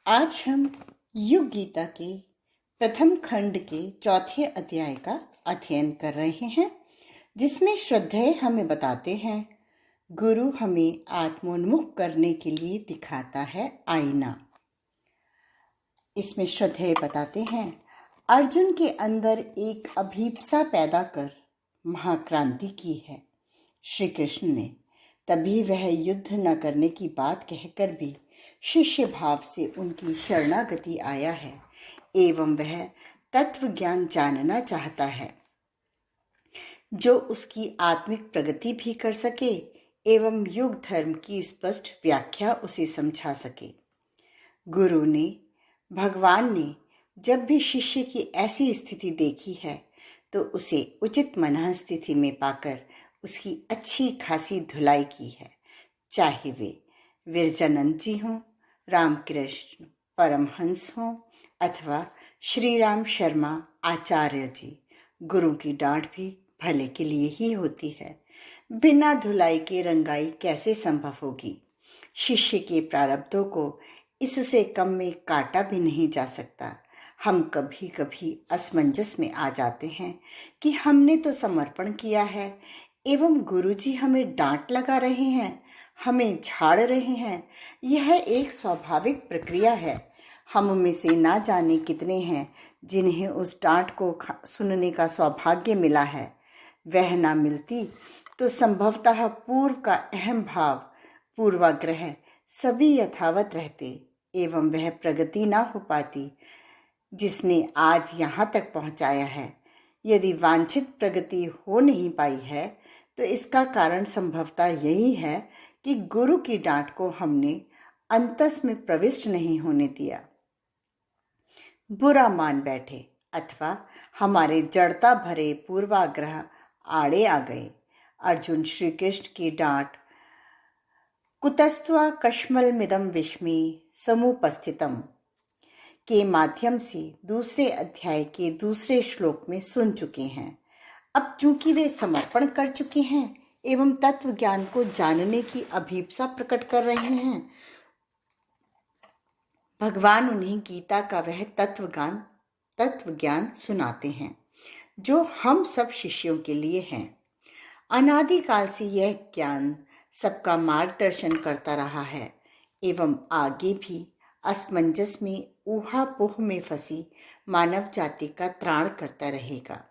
आज हम युग गीता के प्रथम खंड के चौथे अध्याय का अध्ययन कर रहे हैं, जिसमें श्रद्धेय हमें बताते हैं गुरु हमें आत्मोन्मुख करने के लिए दिखाता है आईना। इसमें श्रद्धेय बताते हैं अर्जुन के अंदर एक अभीप्सा पैदा कर महाक्रांति की है श्री कृष्ण ने। तभी वह युद्ध न करने की बात कहकर भी शिष्य भाव से उनकी शरणागति आया है एवं वह तत्व ज्ञान जानना चाहता है जो उसकी आत्मिक प्रगति भी कर सके एवं युग धर्म की स्पष्ट व्याख्या उसे समझा सके। गुरु ने, भगवान ने जब भी शिष्य की ऐसी स्थिति देखी है तो उसे उचित मनः स्थिति में पाकर उसकी अच्छी खासी धुलाई की है, चाहे वे विरजानंद जी हों, रामकृष्ण परमहंस हों अथवा श्री राम शर्मा आचार्य जी। गुरु की डांट भी भले के लिए ही होती है। बिना धुलाई के रंगाई कैसे संभव होगी? शिष्य के प्रारब्धों को इससे कम में काटा भी नहीं जा सकता। हम कभी कभी असमंजस में आ जाते हैं कि हमने तो समर्पण किया है एवं गुरुजी हमें डांट लगा रहे हैं, हमें झाड़ रहे हैं। यह एक स्वाभाविक प्रक्रिया है। हम में से ना जाने कितने हैं जिन्हें उस डांट को सुनने का सौभाग्य मिला है। वह ना मिलती तो संभवतः पूर्व का अहम भाव, पूर्वाग्रह सभी यथावत रहते एवं वह प्रगति ना हो पाती जिसने आज यहाँ तक पहुँचाया है। यदि वांछित प्रगति हो नहीं पाई है तो इसका कारण संभवतः यही है कि गुरु की डांट को हमने अंतस में प्रविष्ट नहीं होने दिया, बुरा मान बैठे अथवा हमारे जड़ता भरे पूर्वाग्रह आड़े आ गए। अर्जुन श्री कृष्ण की डांट कुतस्त्वा कश्मलमिदं विस्मी समुपस्थितम के माध्यम से दूसरे अध्याय के दूसरे श्लोक में सुन चुके हैं। अब चूंकि वे समर्पण कर चुके हैं एवं तत्व ज्ञान को जानने की अभीप्सा प्रकट कर रहे हैं, भगवान उन्हें गीता का वह तत्व ज्ञान सुनाते हैं जो हम सब शिष्यों के लिए है। अनादिकाल से यह ज्ञान सबका मार्गदर्शन करता रहा है एवं आगे भी असमंजस में ऊहापोह में फंसी मानव जाति का त्राण करता रहेगा।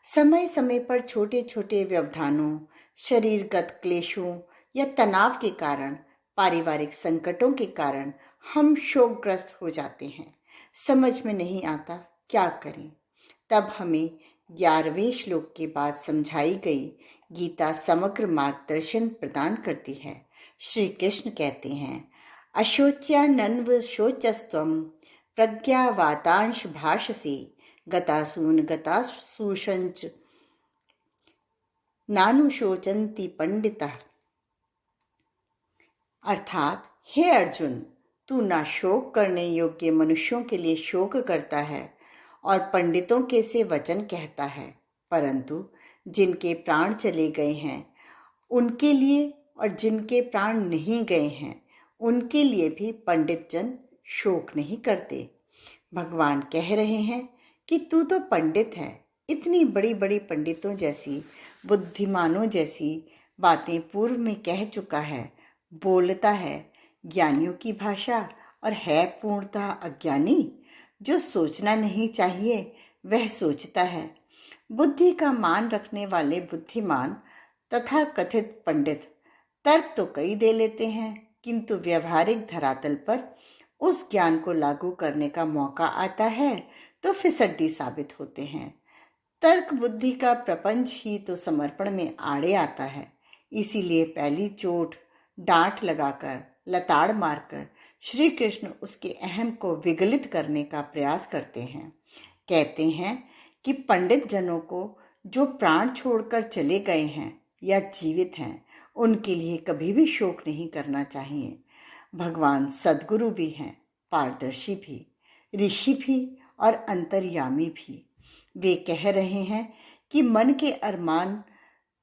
समय समय पर छोटे छोटे व्यवधानों, शरीरगत क्लेशों या तनाव के कारण, पारिवारिक संकटों के कारण हम शोकग्रस्त हो जाते हैं। समझ में नहीं आता क्या करें। तब हमें 11वें श्लोक के बाद समझाई गई गीता समग्र मार्गदर्शन प्रदान करती है। श्री कृष्ण कहते हैं, अशोच्यानन्व शोचस्त्वं प्रज्ञावातांश भाषसे गतासून गतासूषंच नानुशोचन्ति पंडितः। अर्थात, हे अर्जुन, तू ना शोक करने योग्य मनुष्यों के लिए शोक करता है और पंडितों के से वचन कहता है, परंतु जिनके प्राण चले गए हैं उनके लिए और जिनके प्राण नहीं गए हैं उनके लिए भी पंडित जन शोक नहीं करते। भगवान कह रहे हैं कि तू तो पंडित है, इतनी बड़ी बड़ी पंडितों जैसी, बुद्धिमानों जैसी बातें पूर्व में कह चुका है, बोलता है ज्ञानियों की भाषा और है पूर्णतः अज्ञानी। जो सोचना नहीं चाहिए वह सोचता है। बुद्धि का मान रखने वाले बुद्धिमान तथा कथित पंडित तर्क तो कई दे लेते हैं, किंतु व्यवहारिक धरातल पर उस ज्ञान को लागू करने का मौका आता है तो फिसड्डी साबित होते हैं। तर्क बुद्धि का प्रपंच ही तो समर्पण में आड़े आता है। इसीलिए पहली चोट डांट लगाकर, लताड़ मारकर श्री कृष्ण उसके अहम को विगलित करने का प्रयास करते हैं। कहते हैं कि पंडित जनों को जो प्राण छोड़कर चले गए हैं या जीवित हैं उनके लिए कभी भी शोक नहीं करना चाहिए। भगवान सद्गुरु भी हैं, पारदर्शी भी, ऋषि भी और अंतर्यामी भी। वे कह रहे हैं कि मन के अरमान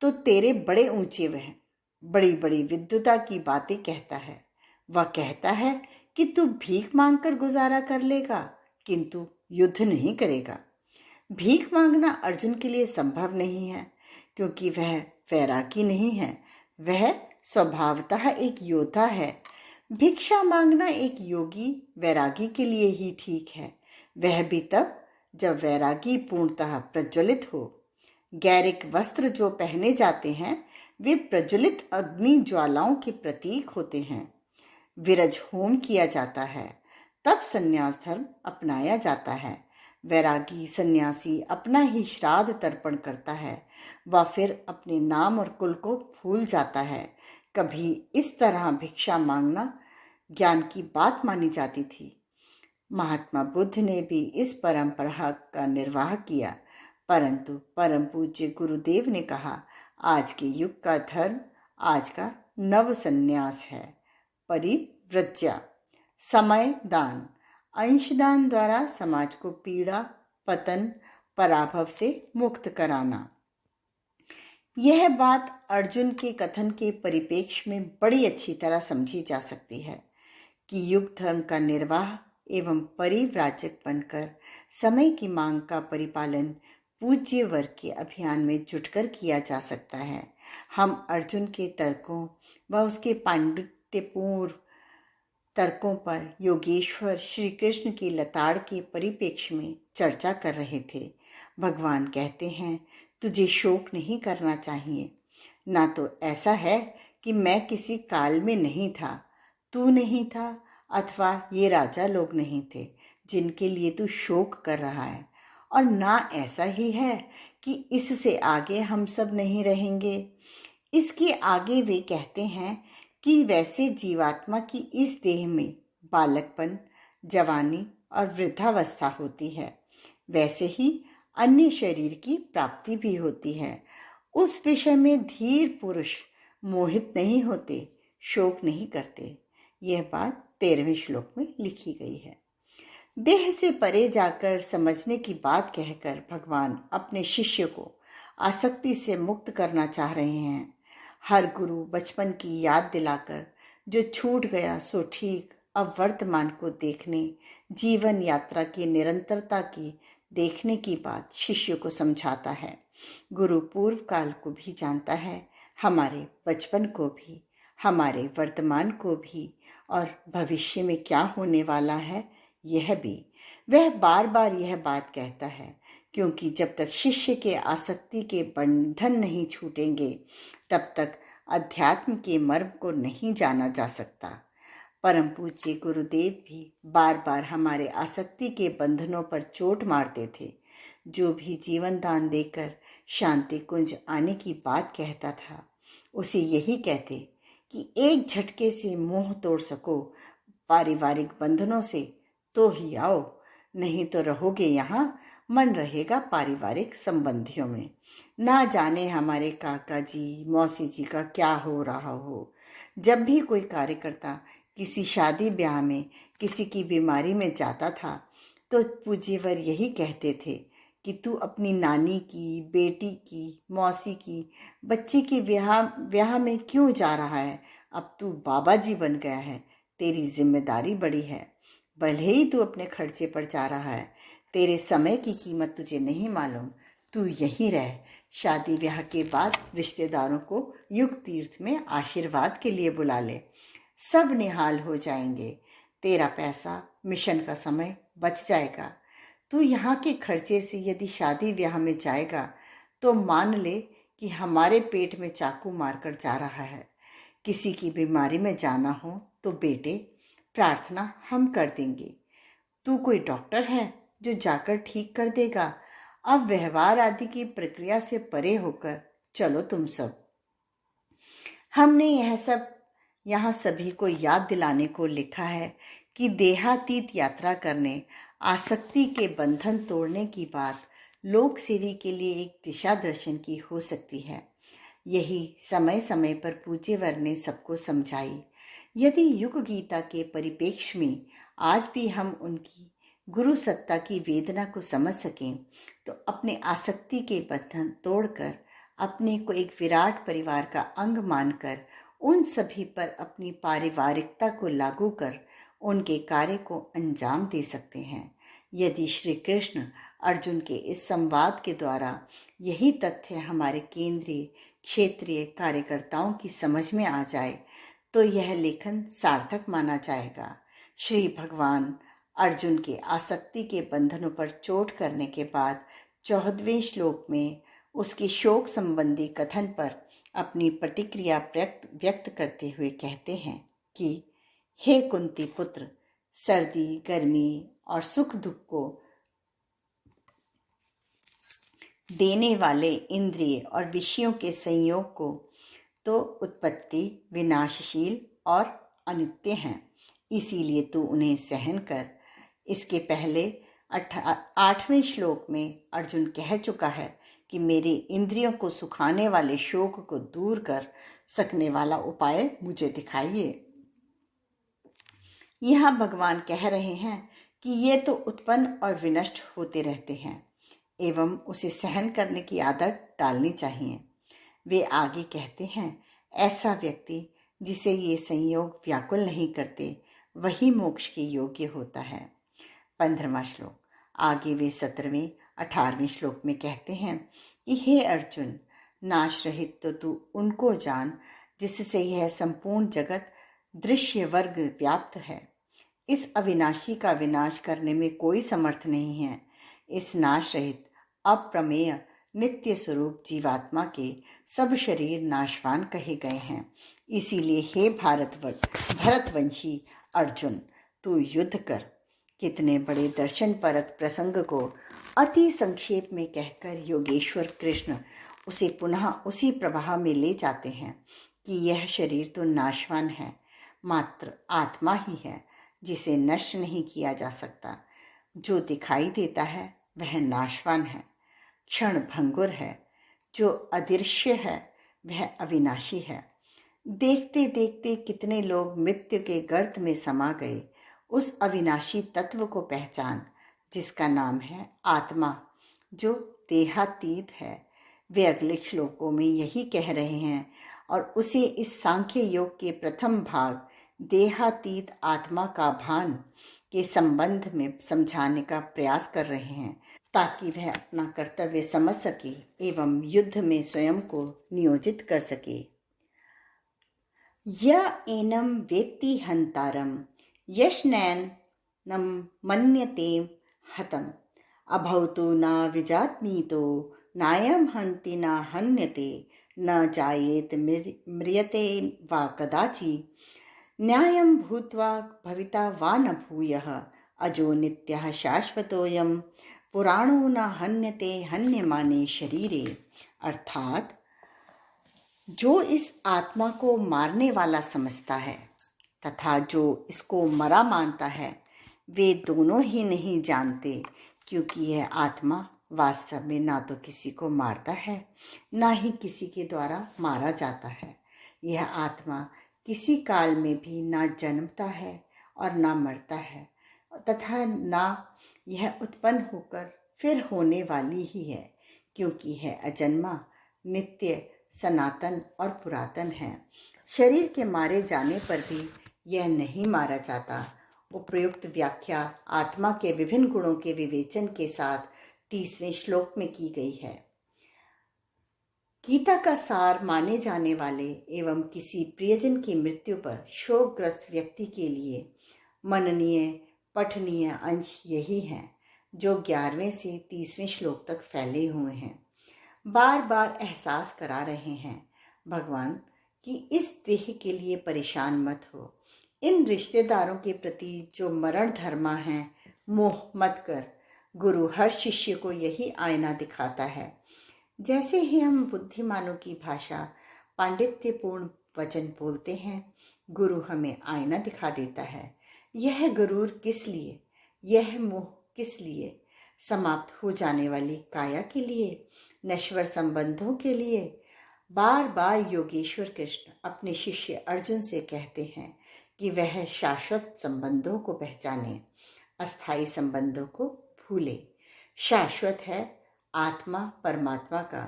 तो तेरे बड़े ऊंचे वह बड़ी बड़ी विद्वता की बातें कहता है। वह कहता है कि तू भीख मांगकर गुजारा कर लेगा, किंतु युद्ध नहीं करेगा। भीख मांगना अर्जुन के लिए संभव नहीं है, क्योंकि वह वैरागी नहीं है, वह स्वभावतः एक योद्धा है। भिक्षा मांगना एक योगी वैरागी के लिए ही ठीक है, वह भी तब जब वैरागी पूर्णतः प्रज्वलित हो। गैरिक वस्त्र जो पहने जाते हैं वे प्रज्वलित अग्नि ज्वालाओं के प्रतीक होते हैं। विरज होम किया जाता है, तब संन्यास धर्म अपनाया जाता है। वैरागी सन्यासी अपना ही श्राद्ध तर्पण करता है, वह फिर अपने नाम और कुल को भूल जाता है। कभी इस तरह भिक्षा मांगना ज्ञान की बात मानी जाती थी। महात्मा बुद्ध ने भी इस परंपरा का निर्वाह किया, परंतु परम पूज्य गुरुदेव ने कहा, आज के युग का धर्म आज का नव संन्यास है। परिव्रज्या, समय दान, अंशदान द्वारा समाज को पीड़ा, पतन, पराभव से मुक्त कराना। यह बात अर्जुन के कथन के परिप्रेक्ष्य में बड़ी अच्छी तरह समझी जा सकती है कि युग धर्म का निर्वाह एवं परिव्राजक बनकर समय की मांग का परिपालन पूज्य वर्ग के अभियान में जुटकर किया जा सकता है। हम अर्जुन के तर्कों व उसके पांडित्यपूर्ण तर्कों पर योगेश्वर श्री कृष्ण की लताड़ के परिप्रेक्ष्य में चर्चा कर रहे थे। भगवान कहते हैं, तुझे शोक नहीं करना चाहिए। ना तो ऐसा है कि मैं किसी काल में नहीं था, तू नहीं था, अथवा ये राजा लोग नहीं थे जिनके लिए तू शोक कर रहा है, और ना ऐसा ही है कि इससे आगे हम सब नहीं रहेंगे। इसके आगे वे कहते हैं कि वैसे जीवात्मा की इस देह में बालकपन, जवानी और वृद्धावस्था होती है, वैसे ही अन्य शरीर की प्राप्ति भी होती है। उस विषय में धीर पुरुष मोहित नहीं होते, शोक नहीं करते। यह बात 13वें श्लोक में लिखी गई है। देह से परे जाकर समझने की बात कहकर भगवान अपने शिष्य को आसक्ति से मुक्त करना चाह रहे हैं। हर गुरु बचपन की याद दिलाकर जो छूट गया सो ठीक, अब वर्तमान को देखने, जीवन यात्रा की निरंतरता की देखने की बात शिष्य को समझाता है। गुरु पूर्व काल को भी जानता है, हमारे बचपन को भी, हमारे वर्तमान को भी, और भविष्य में क्या होने वाला है यह भी। वह बार बार यह बात कहता है, क्योंकि जब तक शिष्य के आसक्ति के बंधन नहीं छूटेंगे तब तक अध्यात्म के मर्म को नहीं जाना जा सकता। परम पूज्य गुरुदेव भी बार बार हमारे आसक्ति के बंधनों पर चोट मारते थे। जो भी जीवन दान देकर शांति कुंज आने की बात कहता था, उसे यही कहते कि एक झटके से मोह तोड़ सको पारिवारिक बंधनों से तो ही आओ, नहीं तो रहोगे यहाँ, मन रहेगा पारिवारिक संबंधियों में। ना जाने हमारे काका जी, मौसी जी का क्या हो रहा हो। जब भी कोई कार्यकर्ता किसी शादी ब्याह में, किसी की बीमारी में जाता था तो पूज्यवर यही कहते थे कि तू अपनी नानी की, बेटी की, मौसी की, बच्ची की ब्याह में क्यों जा रहा है? अब तू बाबा जी बन गया है, तेरी जिम्मेदारी बड़ी है। भले ही तू अपने खर्चे पर जा रहा है, तेरे समय की कीमत तुझे नहीं मालूम, तू यहीं रह। शादी ब्याह के बाद रिश्तेदारों को युग तीर्थ में आशीर्वाद के लिए बुला ले, सब निहाल हो जाएंगे। तेरा पैसा, मिशन का समय बच जाएगा। तू यहाँ के खर्चे से यदि शादी ब्याह में जाएगा तो मान ले कि हमारे पेट में चाकू मारकर जा रहा है। किसी की बीमारी में जाना हो तो बेटे प्रार्थना हम कर देंगे। तू कोई डॉक्टर है जो जाकर ठीक कर देगा। अब व्यवहार आदि की प्रक्रिया से परे होकर चलो तुम सब। हमने यह सब यहाँ सभी को याद दिलाने को लिखा है कि देहातीत यात्रा करने, आसक्ति के बंधन तोड़ने की बात लोक सेवी के लिए एक दिशा दर्शन की हो सकती है। यही समय समय पर पूज्यवर ने सबको समझाई। यदि युग गीता के परिप्रेक्ष्य में आज भी हम उनकी गुरु सत्ता की वेदना को समझ सकें तो अपने आसक्ति के बंधन तोड़कर अपने को एक विराट परिवार का अंग मानकर उन सभी पर अपनी पारिवारिकता को लागू कर उनके कार्य को अंजाम दे सकते हैं। यदि श्री कृष्ण अर्जुन के इस संवाद के द्वारा यही तथ्य हमारे केंद्रीय क्षेत्रीय कार्यकर्ताओं की समझ में आ जाए तो यह लेखन सार्थक माना जाएगा। श्री भगवान अर्जुन के आसक्ति के बंधनों पर चोट करने के बाद 14वें श्लोक में उसके शोक संबंधी कथन पर अपनी प्रतिक्रिया व्यक्त करते हुए कहते हैं कि हे कुंती पुत्र, सर्दी गर्मी और सुख दुख को देने वाले इंद्रिय और विषयों के संयोग को तो उत्पत्ति विनाशशील और अनित्य हैं, इसीलिए तू उन्हें सहन कर। इसके पहले 8वें श्लोक में अर्जुन कह चुका है कि मेरे इंद्रियों को सुखाने वाले शोक को दूर कर सकने वाला उपाय मुझे दिखाइए। यहाँ भगवान कह रहे हैं कि ये तो उत्पन्न और विनष्ट होते रहते हैं एवं उसे सहन करने की आदत डालनी चाहिए। वे आगे कहते हैं, ऐसा व्यक्ति जिसे ये संयोग व्याकुल नहीं करते वही मोक्ष के योग्य होता है। 15वां श्लोक। आगे वे 17वें 18वें श्लोक में कहते हैं कि हे अर्जुन, नाश रहित तो तू उनको जान जिससे यह संपूर्ण जगत दृश्य वर्ग व्याप्त है। इस अविनाशी का विनाश करने में कोई समर्थ नहीं है। इस नाश रहित अप्रमेय नित्य स्वरूप जीवात्मा के सब शरीर नाशवान कहे गए हैं। इसीलिए हे भरतवंशी अर्जुन, तू युद्ध कर। कितने बड़े दर्शन परक प्रसंग को अति संक्षेप में कहकर योगेश्वर कृष्ण उसे पुनः उसी प्रवाह में ले जाते हैं कि यह शरीर तो नाशवान है, मात्र आत्मा ही है जिसे नष्ट नहीं किया जा सकता। जो दिखाई देता है वह नाशवान है, क्षण भंगुर है। जो अदृश्य है वह अविनाशी है। देखते देखते कितने लोग मृत्यु के गर्त में समा गए। उस अविनाशी तत्व को पहचान जिसका नाम है आत्मा, जो देहातीत है। वे अगले श्लोकों में यही कह रहे हैं और उसे इस सांख्य योग के प्रथम भाग देहातीत आत्मा का भान के संबंध में समझाने का प्रयास कर रहे हैं ताकि वह अपना कर्तव्य समझ सके एवं युद्ध में स्वयं को नियोजित कर सके। य एनम वेत्ति हंतारम यशनैनं मन्यते हतम अभवतो न विजातनीतो नायम हन्ति न हन्यते न जायेत म्रियते वा कदाचि न्यायं भूत्वा भविता वा न भूयः अजो नित्यः शाश्वतोऽयं पुराणो न हन्यते हन्यमाने शरीरे। अर्थात जो इस आत्मा को मारने वाला समझता है तथा जो इसको मरा मानता है, वे दोनों ही नहीं जानते, क्योंकि यह आत्मा वास्तव में ना तो किसी को मारता है ना ही किसी के द्वारा मारा जाता है। यह आत्मा किसी काल में भी ना जन्मता है और ना मरता है तथा ना यह उत्पन्न होकर फिर होने वाली ही है, क्योंकि यह अजन्मा, नित्य, सनातन और पुरातन है। शरीर के मारे जाने पर भी यह नहीं मारा जाता। उपयुक्त व्याख्या आत्मा के विभिन्न गुणों के विवेचन के साथ 30वें श्लोक में की गई है। गीता का सार माने जाने वाले एवं किसी प्रियजन की मृत्यु पर शोकग्रस्त व्यक्ति के लिए मननीय पठनीय अंश यही हैं, जो 11वें से 30वें श्लोक तक फैले हुए हैं। बार बार एहसास करा रहे हैं भगवान कि इस देह के लिए परेशान मत हो। इन रिश्तेदारों के प्रति जो मरण धर्मा है, मोह मत कर। गुरु हर शिष्य को यही आईना दिखाता है। जैसे ही हम बुद्धिमानों की भाषा पांडित्यपूर्ण वचन बोलते हैं, गुरु हमें आईना दिखा देता है। यह गरूर किस लिए, यह मोह किस लिए? समाप्त हो जाने वाली काया के लिए, नश्वर संबंधों के लिए। बार बार योगेश्वर कृष्ण अपने शिष्य अर्जुन से कहते हैं कि वह शाश्वत संबंधों को पहचाने, अस्थायी संबंधों को भूले। शाश्वत है आत्मा परमात्मा का,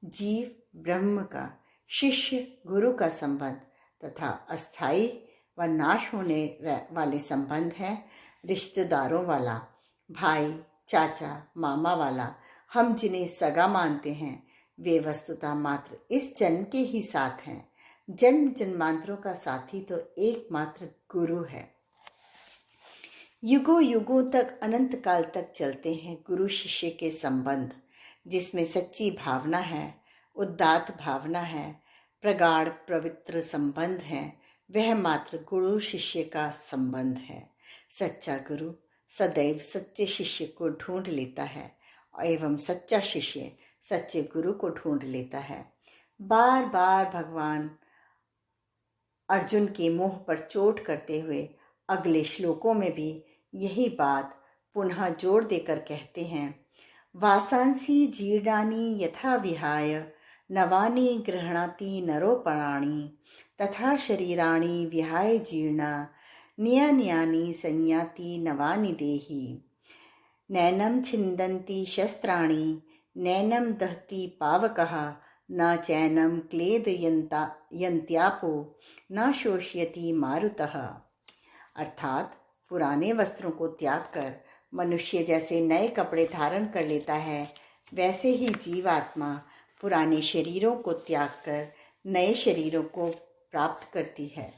जीव ब्रह्म का, शिष्य गुरु का संबंध तथा अस्थायी व नाश होने वाले संबंध हैं रिश्तेदारों वाला, भाई, चाचा, मामा वाला। हम जिन्हें सगा मानते हैं वे वस्तुतः मात्र इस जन्म के ही साथ हैं। जन्म जन्मांतरों का साथी तो एकमात्र गुरु है। युगों युगों तक, अनंत काल तक चलते हैं गुरु शिष्य के संबंध, जिसमें सच्ची भावना है, उदात्त भावना है, प्रगाढ़ पवित्र संबंध है। वह मात्र गुरु शिष्य का संबंध है। सच्चा गुरु सदैव सच्चे शिष्य को ढूंढ लेता है एवं सच्चा शिष्य सच्चे गुरु को ढूंढ लेता है। बार बार भगवान अर्जुन के मुंह पर चोट करते हुए अगले श्लोकों में भी यही बात पुनः जोर देकर कहते हैं। वासांसी जीर्णानि यथा विहाय नवानि गृह्णाति नरोपराणि तथा शरीराणि विहाय जीर्णा नियान्यानि संयाति नवानि देहि। नैनं छिन्दन्ति शस्त्राणि नैनं दहति पावकः न चैनं क्लेदयन्त्यापो न शोषयति मारुतः। अर्थात पुराने वस्त्रों को त्याग कर मनुष्य जैसे नए कपड़े धारण कर लेता है, वैसे ही जीवात्मा पुराने शरीरों को त्याग कर नए शरीरों को प्राप्त करती है।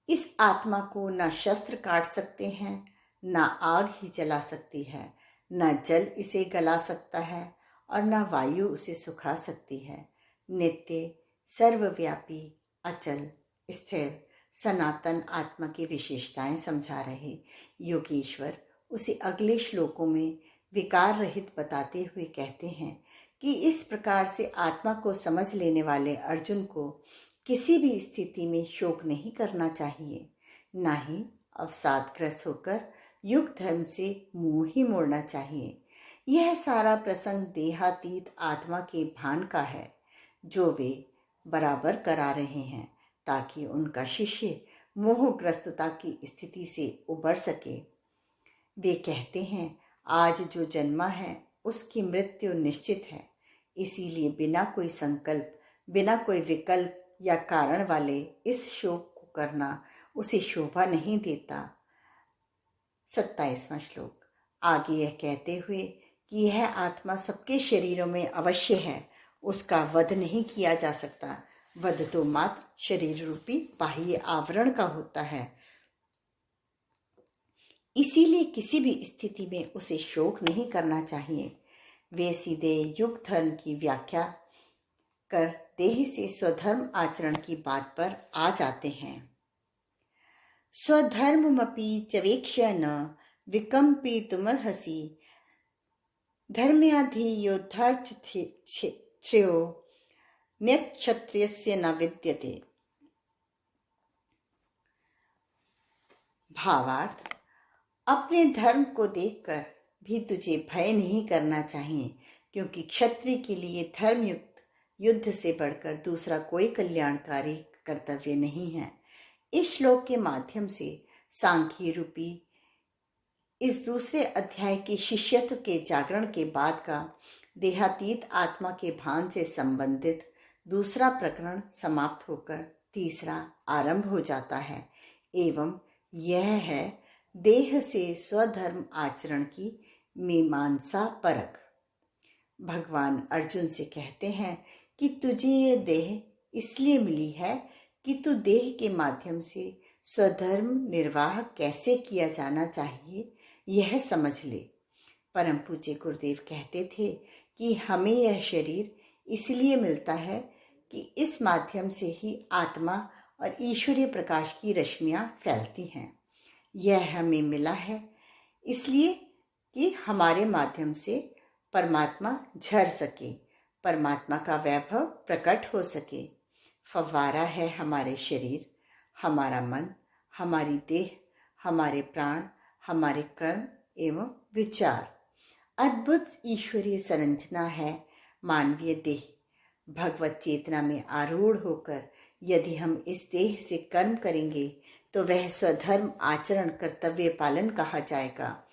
इस आत्मा को न शस्त्र काट सकते हैं, न आग ही जला सकती है, न जल इसे गला सकता है और न वायु उसे सुखा सकती है। नित्य, सर्वव्यापी, अचल, स्थिर, सनातन आत्मा की विशेषताएं समझा रहे योगेश्वर उसे अगले श्लोकों में विकार रहित बताते हुए कहते हैं कि इस प्रकार से आत्मा को समझ लेने वाले अर्जुन को किसी भी स्थिति में शोक नहीं करना चाहिए, न ही अवसादग्रस्त होकर युग धर्म से मुंह ही मोड़ना चाहिए। यह सारा प्रसंग देहातीत आत्मा के भान का है, जो वे बराबर करा रहे हैं ताकि उनका शिष्य मोहग्रस्तता की स्थिति से उबर सके। वे कहते हैं, आज जो जन्मा है उसकी मृत्यु निश्चित है, इसीलिए बिना कोई संकल्प, बिना कोई विकल्प या कारण वाले इस शोक को करना उसे शोभा नहीं देता। 27वां श्लोक। आगे यह कहते हुए कि यह आत्मा सबके शरीरों में अवश्य है, उसका वध नहीं किया जा सकता। वध तो मात्र शरीर रूपी बाह्य आवरण का होता है, इसीलिए किसी भी स्थिति में उसे शोक नहीं करना चाहिए। वे सीधे युग धर्म की व्याख्या कर देह से स्वधर्म आचरण की बात पर आ जाते हैं। स्वधर्ममपि चवेक्ष्य न विकम्पितुमर्हसि धर्म्याधियोद्धार्थ-श्रेयो न्यक्षत्रियस्य न विद्यते। भावार्थ, अपने धर्म को देखकर भी तुझे भय नहीं करना चाहिए, क्योंकि क्षत्रिय के लिए धर्मयुक्त युद्ध से बढ़कर दूसरा कोई कल्याणकारी कर्तव्य नहीं है। इस श्लोक के माध्यम से सांख्य रूपी इस दूसरे अध्याय के शिष्यत्व के जागरण के बाद का देहातीत आत्मा के भान से संबंधित दूसरा प्रकरण समाप्त होकर तीसरा आरंभ हो जाता है, एवं यह है देह से स्वधर्म आचरण की मीमांसा परक। भगवान अर्जुन से कहते हैं कि तुझे यह देह इसलिए मिली है कि तू देह के माध्यम से स्वधर्म निर्वाह कैसे किया जाना चाहिए यह समझ ले। परम पूज्य गुरुदेव कहते थे कि हमें यह शरीर इसलिए मिलता है कि इस माध्यम से ही आत्मा और ईश्वरीय प्रकाश की रश्मियां फैलती हैं। यह हमें मिला है इसलिए कि हमारे माध्यम से परमात्मा झर सके, परमात्मा का वैभव प्रकट हो सके। फव्वारा है हमारे शरीर, हमारा मन, हमारी देह, हमारे प्राण, हमारे कर्म एवं विचार। अद्भुत ईश्वरीय संरचना है मानवीय देह। भगवत चेतना में आरूढ़ होकर यदि हम इस देह से कर्म करेंगे तो वह स्वधर्म आचरण कर्तव्य पालन कहा जाएगा।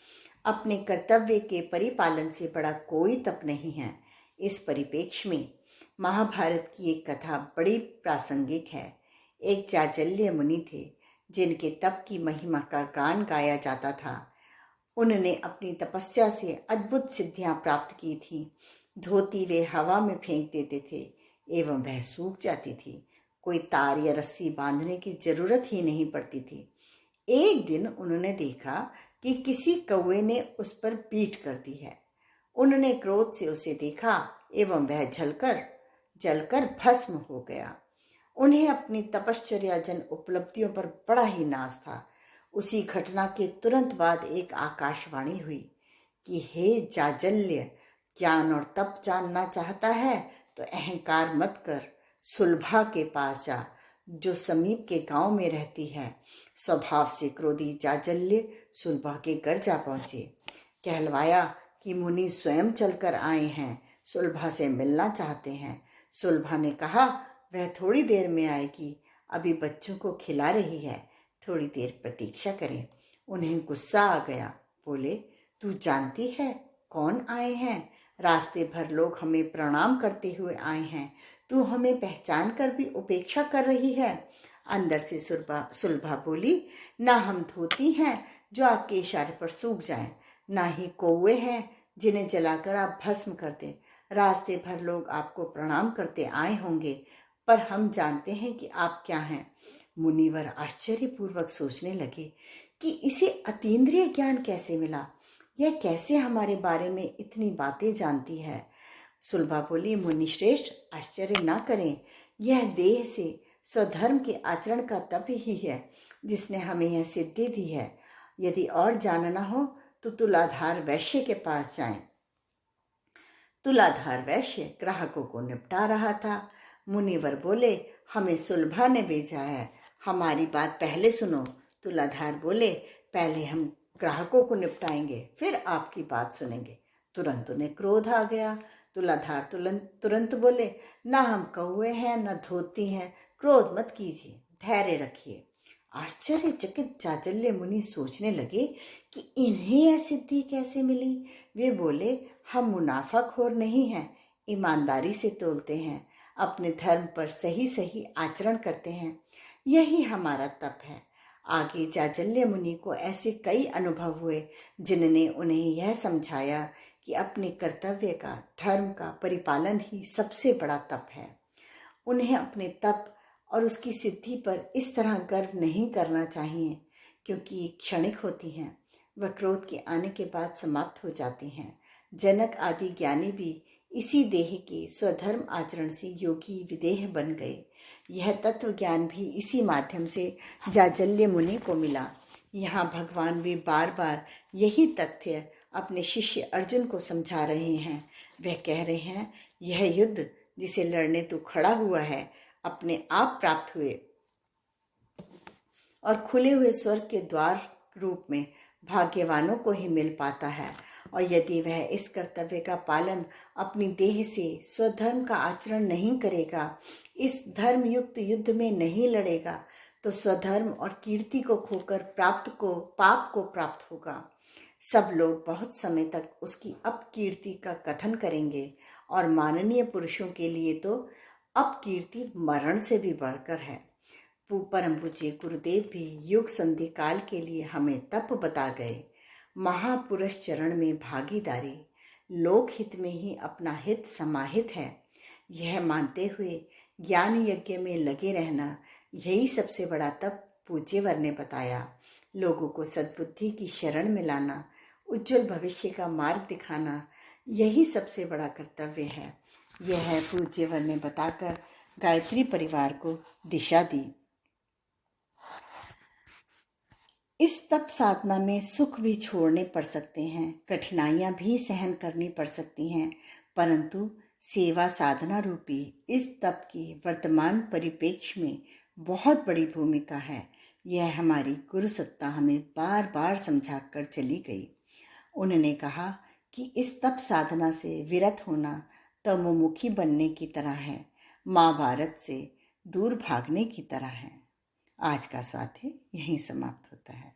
अपने कर्तव्य के परिपालन से बड़ा कोई तप नहीं है। इस परिप्रेक्ष्य में महाभारत की एक कथा बड़ी प्रासंगिक है। एक जाजल्य मुनि थे जिनके तप की महिमा का गान गाया जाता था। उन्होंने अपनी तपस्या से अद्भुत सिद्धियां प्राप्त की थी। धोती वे हवा में फेंक देते थे एवं वह सूख जाती थी। कोई तार या रस्सी बांधने की जरूरत ही नहीं पड़ती थी। एक दिन उन्होंने देखा कि किसी कौवे ने उस पर पीठ कर दी है। उन्होंने क्रोध से उसे देखा एवं वह जलकर भस्म हो गया। उन्हें अपनी तपश्चर्याजन उपलब्धियों पर बड़ा ही नाज था। उसी घटना के तुरंत बाद एक आकाशवाणी हुई कि हे जाजल्य, ज्ञान और तप जानना चाहता है तो अहंकार मत कर, सुलभा के पास जा जो समीप के गांव में रहती है। स्वभाव से क्रोधी जाजल्य सुलभा के घर जा पहुंचे। कहलवाया कि मुनि स्वयं चलकर आए हैं, सुलभा से मिलना चाहते हैं। सुलभा ने कहा, वह थोड़ी देर में आएगी, अभी बच्चों को खिला रही है, थोड़ी देर प्रतीक्षा करें। उन्हें गुस्सा आ गया। बोले, तू जानती है कौन आए हैं? रास्ते भर लोग हमें प्रणाम करते हुए आए हैं, तू हमें पहचान कर भी उपेक्षा कर रही है। अंदर से सुलभा बोली, ना हम धोती हैं जो आपके इशारे पर सूख जाएं, ना ही कौवे हैं जिन्हें जलाकर आप भस्म कर दें। रास्ते भर लोग आपको प्रणाम करते आए होंगे, पर हम जानते हैं कि आप क्या हैं। मुनिवर आश्चर्यपूर्वक सोचने लगे कि इसे अतीन्द्रिय ज्ञान कैसे मिला, यह कैसे हमारे बारे में इतनी बातें जानती है। सुलभा बोली, मुनि श्रेष्ठ, आश्चर्य ना करें, यह देह से स्वधर्म के आचरण का तप ही है जिसने हमें यह सिद्धि दी है। यदि और जानना हो तो तुलाधार वैश्य के पास जाएं। तुलाधार वैश्य ग्राहकों को निपटा रहा था। मुनिवर बोले, हमें सुलभा ने भेजा है, हमारी बात पहले सुनो। तुलाधार बोले, पहले हम ग्राहकों को निपटाएंगे, फिर आपकी बात सुनेंगे। तुरंत उन्हें क्रोध आ गया। तुलाधार तुरंत बोले, ना हम कौवे हैं न धोती हैं, क्रोध मत कीजिए, धैर्य रखिए। आश्चर्यचकित जाजल्य मुनि सोचने लगे कि इन्हें यह सिद्धि कैसे मिली। वे बोले, हम मुनाफाखोर नहीं हैं, ईमानदारी से तोलते हैं, अपने धर्म पर सही सही आचरण करते हैं, यही हमारा तप है। आगे जाजल्य मुनि को ऐसे कई अनुभव हुए जिनने उन्हें यह समझाया कि अपने कर्तव्य का, धर्म का परिपालन ही सबसे बड़ा तप है। उन्हें अपने तप और उसकी सिद्धि पर इस तरह गर्व नहीं करना चाहिए, क्योंकि क्षणिक होती हैं, वह क्रोध के आने के बाद समाप्त हो जाती हैं। जनक आदि ज्ञानी भी इसी देह के स्वधर्म आचरण से योगी विदेह बन गए। यह तत्व ज्ञान भी इसी माध्यम से जाजल्य मुनि को मिला। यहाँ भगवान भी बार बार यही तथ्य अपने शिष्य अर्जुन को समझा रहे हैं। वह कह रहे हैं, यह युद्ध जिसे लड़ने तू खड़ा हुआ है, अपने आप प्राप्त हुए और खुले हुए स्वर्ग के द्वार रूप में भाग्यवानों को ही मिल पाता है। और यदि वह इस कर्तव्य का पालन अपनी देह से स्वधर्म का आचरण नहीं करेगा, इस धर्म युक्त युद्ध में नहीं लड़ेगा, तो स्वधर्म और कीर्ति को खोकर पाप को प्राप्त होगा। सब लोग बहुत समय तक उसकी अपकीर्ति का कथन करेंगे और माननीय पुरुषों के लिए तो अपकीर्ति मरण से भी बढ़कर है। परम पूज्य गुरुदेव भी युग संधि काल के लिए हमें तप बता गए। महापुरुष चरण में भागीदारी, लोक हित में ही अपना हित समाहित है, यह मानते हुए ज्ञान यज्ञ में लगे रहना, यही सबसे बड़ा तप पूज्यवर ने बताया। लोगों को सद्बुद्धि की शरण में लाना, उज्जवल भविष्य का मार्ग दिखाना, यही सबसे बड़ा कर्तव्य है। यह पूज्यवर ने बताकर गायत्री परिवार को दिशा दी। इस तप साधना में सुख भी छोड़ने पड़ सकते हैं, कठिनाइयां भी सहन करनी पड़ सकती हैं, परंतु सेवा साधना रूपी इस तप की वर्तमान परिप्रेक्ष्य में बहुत बड़ी भूमिका है। यह हमारी गुरु सत्ता हमें बार बार समझा कर चली गई। उन्होंने कहा कि इस तप साधना से विरत होना तमोमुखी बनने की तरह है, महाभारत से दूर भागने की तरह है। आज का स्वाध्याय यहीं समाप्त होता है।